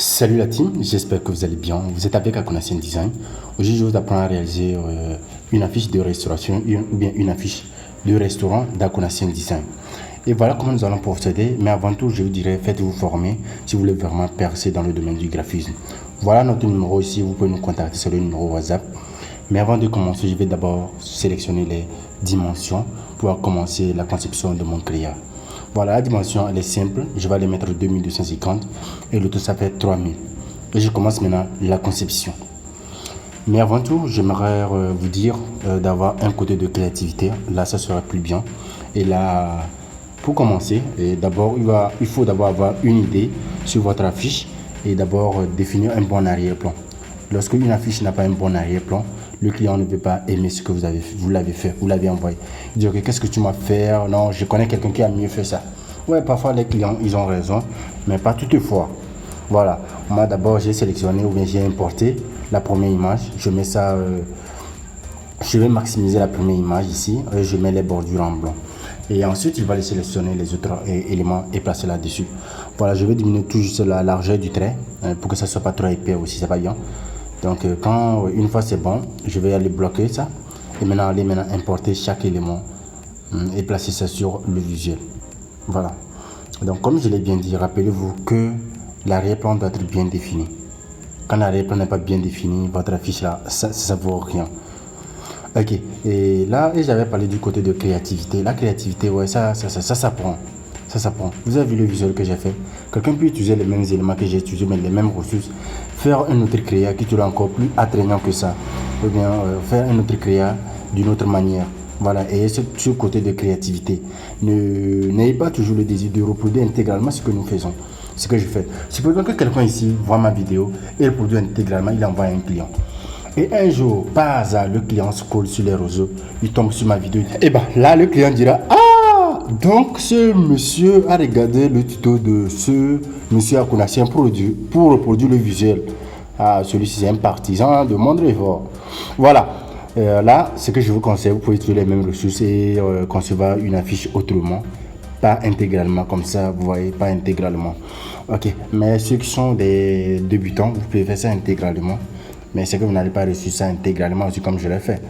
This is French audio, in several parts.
Salut la team, j'espère que vous allez bien. Vous êtes avec Akonasien Design. Aujourd'hui, je vous apprends à réaliser une affiche de restauration ou bien une affiche de restaurant d'Akonasien Design. Et voilà comment nous allons procéder. Mais avant tout, je vous dirais, faites-vous former si vous voulez vraiment percer dans le domaine du graphisme. Voilà notre numéro ici. Vous pouvez nous contacter sur le numéro WhatsApp. Mais avant de commencer, je vais d'abord sélectionner les dimensions pour commencer la conception de mon créa. Voilà, la dimension, elle est simple. Je vais les mettre 2250 et le tout, ça fait 3000. Et je commence maintenant la conception. Mais avant tout, j'aimerais vous dire d'avoir un côté de créativité. Là, ça sera plus bien. Et là, pour commencer, d'abord, il faut d'abord avoir une idée sur votre affiche et d'abord définir un bon arrière-plan. Lorsque une affiche n'a pas un bon arrière-plan, le client ne peut pas aimer ce que vous l'avez fait, vous l'avez envoyé. Il dit, ok, qu'est-ce que tu m'as fait? Non, je connais quelqu'un qui a mieux fait ça. Ouais, parfois les clients, ils ont raison, mais pas toutefois. Voilà, moi d'abord, j'ai sélectionné ou bien j'ai importé la première image. Je mets ça, je vais maximiser la première image ici. Je mets les bordures en blanc. Et ensuite, il va les sélectionner les autres éléments et placer là-dessus. Voilà, je vais diminuer tout juste la largeur du trait pour que ça ne soit pas trop épais aussi, c'est pas bien. Donc, une fois c'est bon, je vais aller bloquer ça et maintenant aller importer chaque élément et placer ça sur le visuel. Voilà. Donc, comme je l'ai bien dit, rappelez-vous que l'arrière-plan doit être bien défini. Quand l'arrière-plan n'est pas bien défini, votre affiche là, ça ne vaut rien. Ok, et là, j'avais parlé du côté de créativité. La créativité, ouais, ça s'apprend. Ça s'apprend. Vous avez vu le visuel que j'ai fait. Quelqu'un peut utiliser les mêmes éléments que j'ai utilisés, mais les mêmes ressources. Faire un autre créa qui sera encore plus attrayant que ça. Ou bien faire un autre créa d'une autre manière. Voilà, et ce côté de créativité. N'ayez pas toujours le désir de reproduire intégralement ce que nous faisons. Ce que je fais. Supposons que quelqu'un ici voit ma vidéo et le produit intégralement, il envoie à un client. Et un jour, par hasard, le client scrolle sur les réseaux, il tombe sur ma vidéo. Et bien là, le client dira, ah, donc ce monsieur a regardé le tuto de ce monsieur Akonasien pour reproduire le visuel. Ah, celui-ci, c'est un partisan de moindre effort. Voilà. Là, ce que je vous conseille, vous pouvez trouver les mêmes ressources et concevoir une affiche autrement. Pas intégralement, comme ça, vous voyez, pas intégralement. Ok, mais ceux qui sont des débutants, vous pouvez faire ça intégralement. Mais c'est que vous n'allez pas réussir ça intégralement aussi comme je l'ai fait.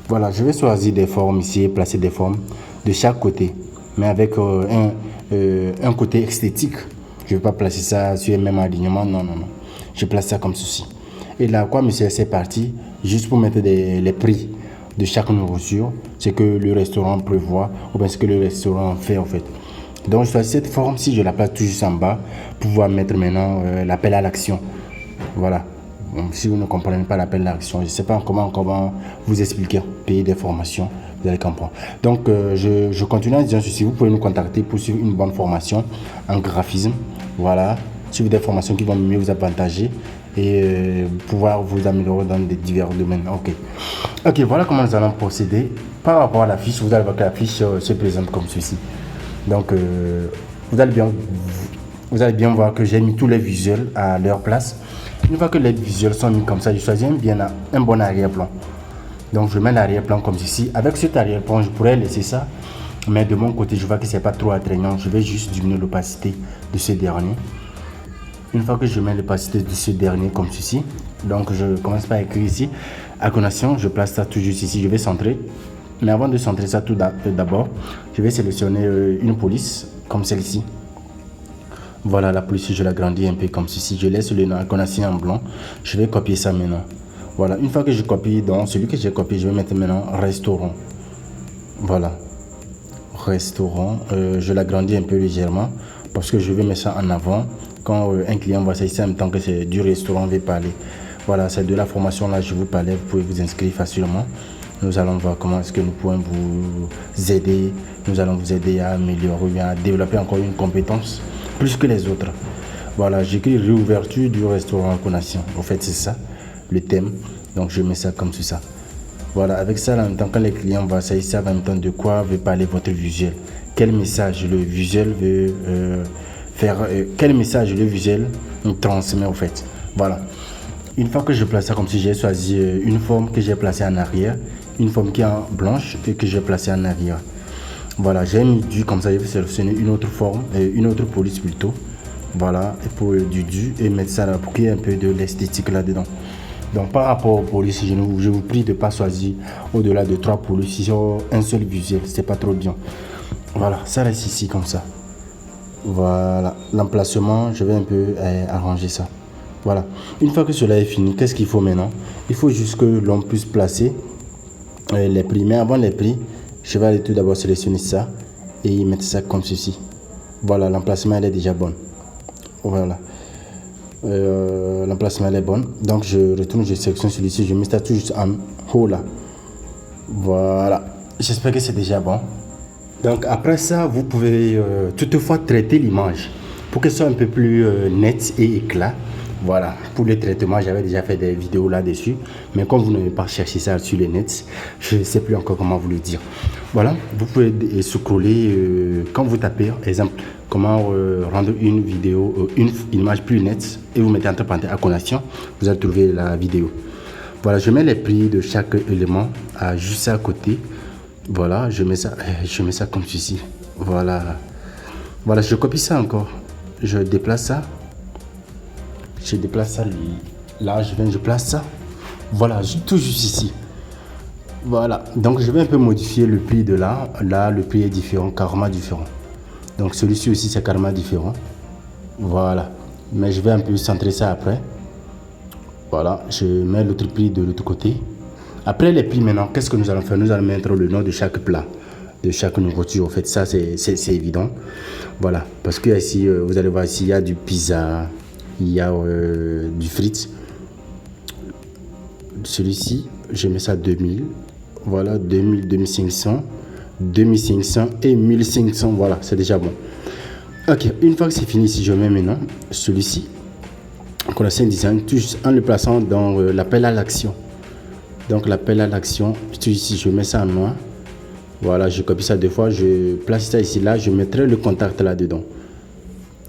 Voilà, je vais choisir des formes ici et placer des formes de chaque côté. Mais avec un côté esthétique. Je ne vais pas placer ça sur le même alignement. Non, non, non. Je place ça comme ceci. Et là, quoi, monsieur, c'est parti. Juste pour mettre les prix de chaque nourriture. Ce que le restaurant prévoit ou bien ce que le restaurant fait en fait. Donc, je choisis cette forme si je la place tout juste en bas pour pouvoir mettre maintenant l'appel à l'action. Voilà. Donc, si vous ne comprenez pas l'appel à l'action, je ne sais pas comment vous expliquer, payer des formations, vous allez comprendre. Donc, je continue en disant ceci. Vous pouvez nous contacter pour suivre une bonne formation en graphisme. Voilà. Suivre des formations qui vont mieux vous avantager et pouvoir vous améliorer dans des divers domaines. Ok, voilà comment nous allons procéder. Par rapport à la fiche, vous allez voir que la fiche se présente comme ceci. Donc, vous allez bien voir que j'ai mis tous les visuels à leur place. Une fois que les visuels sont mis comme ça, je choisis un bon arrière-plan. Donc, je mets l'arrière-plan comme ceci. Avec cet arrière-plan, je pourrais laisser ça. Mais de mon côté, je vois que ce n'est pas trop attrayant. Je vais juste diminuer l'opacité de ce dernier. Une fois que je mets l'opacité de ce dernier comme ceci, donc je commence par écrire ici. Akonasien, je place ça tout juste ici. Je vais centrer. Mais avant de centrer ça tout d'abord, je vais sélectionner une police comme celle-ci. Voilà, la police, je l'agrandis un peu comme ceci. Je laisse le nom Akonasien en blanc. Je vais copier ça maintenant. Voilà, une fois que je copie, donc celui que j'ai copié, je vais mettre maintenant restaurant. Voilà, restaurant. Je l'agrandis un peu légèrement parce que je vais mettre ça en avant. Quand un client voit ça ici, en même temps que c'est du restaurant, on va parler. Voilà, c'est de la formation là, je vous parlais. Vous pouvez vous inscrire facilement. Nous allons voir comment est-ce que nous pouvons vous aider. Nous allons vous aider à améliorer, à développer encore une compétence plus que les autres. Voilà, j'écris réouverture du restaurant Akonasien. En fait, c'est ça, le thème. Donc, je mets ça comme ça. Voilà, avec ça, en même temps, quand les clients voient ça, ils savent en même temps de quoi veut parler votre visuel. Quel message le visuel veut faire, quel message le visuel transmet, en fait. Voilà. Une fois que je place ça comme si j'ai choisi une forme que j'ai placée en arrière, une forme qui est en blanche et que j'ai placée en arrière. Voilà, j'ai mis du comme ça, je vais sélectionner une autre forme, une autre police plutôt. Voilà, et pour du et mettre ça là pour qu'il y ait un peu de l'esthétique là-dedans. Donc par rapport aux polices, je vous prie de ne pas choisir au-delà de 3 polices sur un seul visuel, c'est pas trop bien. Voilà, ça reste ici comme ça. Voilà, l'emplacement, je vais un peu arranger ça. Voilà, une fois que cela est fini, qu'est-ce qu'il faut maintenant? Il faut juste que l'on puisse placer les prix. Mais avant les prix, je vais aller tout d'abord sélectionner ça et mettre ça comme ceci. Voilà, l'emplacement elle est déjà bonne. Voilà. L'emplacement est bon, donc je retourne, je sélectionne celui-ci, je mets ça tout juste en haut là. Voilà, j'espère que c'est déjà bon. Donc après ça, vous pouvez toutefois traiter l'image pour qu'elle soit un peu plus nette et éclat. Voilà, pour le traitement, j'avais déjà fait des vidéos là-dessus, mais comme vous n'avez pas cherché ça sur les nets, je ne sais plus encore comment vous le dire. Voilà, vous pouvez scroller quand vous tapez, exemple, comment rendre une vidéo, une image plus nette, et vous mettez entre parenthèses à connexion, vous allez trouver la vidéo. Voilà, je mets les prix de chaque élément à juste à côté. Voilà, je mets ça comme ceci. Voilà, voilà, je copie ça encore. Je déplace ça. Je déplace ça là, je place ça. Voilà, tout juste ici. Voilà, donc je vais un peu modifier le prix de là. Là, le prix est différent, carrément différent. Donc celui-ci aussi, c'est carrément différent. Voilà, mais je vais un peu centrer ça après. Voilà, je mets l'autre prix de l'autre côté. Après les prix maintenant, qu'est-ce que nous allons faire? Nous allons mettre le nom de chaque plat, de chaque nourriture. En fait, ça, c'est évident. Voilà, parce que ici, vous allez voir ici, il y a du pizza. Il y a du frites. Celui-ci, je mets ça 2000. Voilà, 2000, 2500, 2500 et 1500. Voilà, c'est déjà bon. Ok, une fois que c'est fini, si je mets maintenant celui-ci, Connexion Design, tout juste en le plaçant dans l'appel à l'action. Donc l'appel à l'action, tout ici, je mets ça en noir. Voilà, je copie ça 2 fois, je place ça ici, là, je mettrai le contact là-dedans.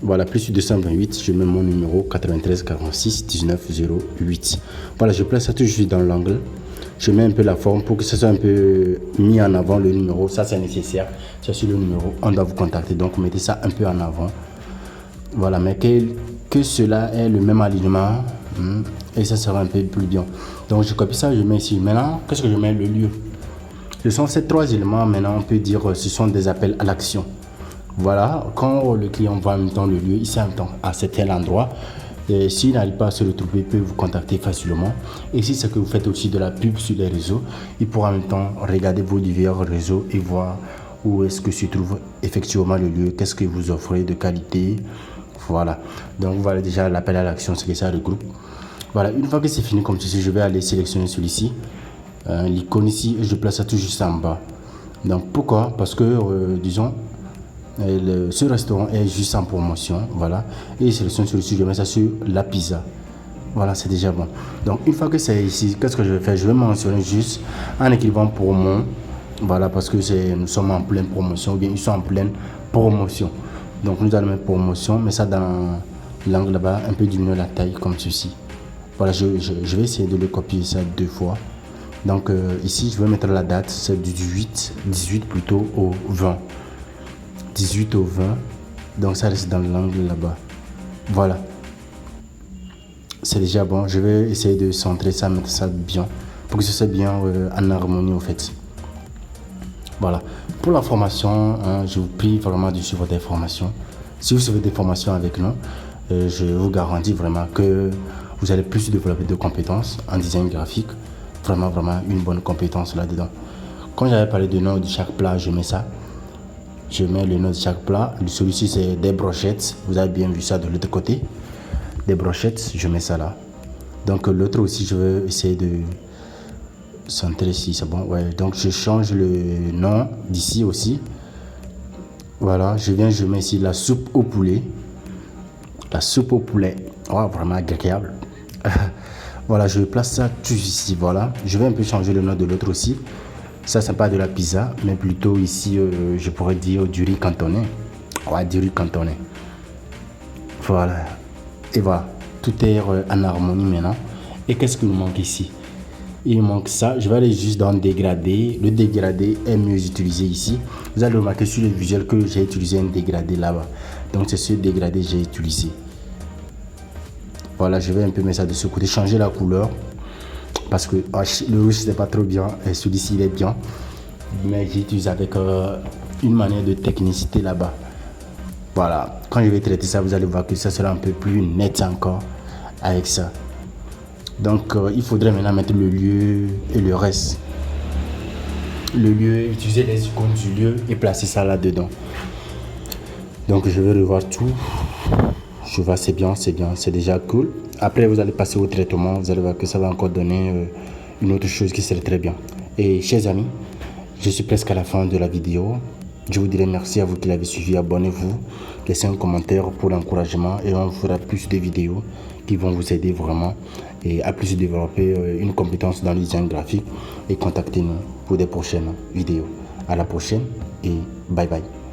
Voilà, plus 228, je mets mon numéro 93 46 19 08. Voilà, je place ça tout juste dans l'angle. Je mets un peu la forme pour que ce soit un peu mis en avant le numéro. Ça, c'est nécessaire. C'est sur le numéro, on doit vous contacter. Donc, mettez ça un peu en avant. Voilà, mais que cela ait le même alignement. Et ça sera un peu plus bien. Donc, je copie ça, je mets ici. Maintenant, qu'est-ce que je mets? Le lieu. Ce sont ces 3 éléments. Maintenant, on peut dire ce sont des appels à l'action. Voilà, quand le client voit en même temps le lieu, il sait en même temps à tel endroit. Et s'il n'arrive pas à se retrouver, il peut vous contacter facilement. Et si c'est que vous faites aussi de la pub sur les réseaux, il pourra en même temps regarder vos divers réseaux et voir où est-ce que se trouve effectivement le lieu, qu'est-ce que vous offrez de qualité. Voilà, donc voilà déjà l'appel à l'action, c'est que ça regroupe. Voilà, une fois que c'est fini comme ceci, je vais aller sélectionner celui-ci, l'icône ici, et je place ça tout juste en bas. Donc pourquoi? Parce que, disons, ce restaurant est juste en promotion, voilà, et sélectionne celui-ci, je mets ça sur la pizza. Voilà, c'est déjà bon. Donc une fois que c'est ici, qu'est-ce que je vais faire? Je vais mentionner juste en écrivant promo. Voilà, parce que nous sommes en pleine promotion, ou bien ils sont en pleine promotion. Donc nous allons mettre promotion, mais ça dans l'angle là-bas, un peu diminuer la taille comme ceci. Voilà, je vais essayer de le copier ça 2 fois. Donc ici, je vais mettre la date, c'est du 18 plutôt au 20. 18 au 20, donc ça reste dans l'angle là-bas. Voilà, c'est déjà bon. Je vais essayer de centrer ça, mettre ça bien pour que ce soit bien en harmonie en fait. Voilà, pour la formation, je vous prie vraiment de suivre des formations. Si vous suivez des formations avec nous, je vous garantis vraiment que vous allez plus développer de compétences en design graphique. Vraiment une bonne compétence là-dedans. Quand j'avais parlé de nom de chaque plat, je mets ça. Je mets le nom de chaque plat. Celui-ci, c'est des brochettes. Vous avez bien vu ça de l'autre côté. Des brochettes, je mets ça là. Donc l'autre aussi, je vais essayer de centrer ici. C'est bon, ouais. Donc je change le nom d'ici aussi. Voilà, je mets ici la soupe au poulet. La soupe au poulet. Oh, vraiment agréable. Voilà, je place ça tout ici. Voilà. Je vais un peu changer le nom de l'autre aussi. Ça, c'est pas de la pizza, mais plutôt ici, je pourrais dire du riz cantonais. Ouais, du riz cantonais. Voilà. Et voilà. Tout est en harmonie maintenant. Et qu'est-ce qui nous manque ici? Il manque ça. Je vais aller juste dans dégradé. Le dégradé est mieux utilisé ici. Vous allez remarquer sur le visuel que j'ai utilisé un dégradé là-bas. Donc c'est ce dégradé que j'ai utilisé. Voilà, je vais un peu mettre ça de ce côté, changer la couleur. Parce que le rouge c'est pas trop bien, et celui-ci il est bien. Mais j'utilise avec une manière de technicité là-bas. Voilà, quand je vais traiter ça, vous allez voir que ça sera un peu plus net encore avec ça. Donc il faudrait maintenant mettre le lieu et le reste. Le lieu, utiliser les icônes du lieu et placer ça là-dedans. Donc je vais revoir tout. Je vois, c'est bien, c'est déjà cool. Après, vous allez passer au traitement. Vous allez voir que ça va encore donner une autre chose qui serait très bien. Et chers amis, je suis presque à la fin de la vidéo. Je vous dirai merci à vous qui l'avez suivi. Abonnez-vous, laissez un commentaire pour l'encouragement et on fera plus de vidéos qui vont vous aider vraiment et à plus développer une compétence dans le design graphique. Et contactez-nous pour des prochaines vidéos. À la prochaine et bye bye.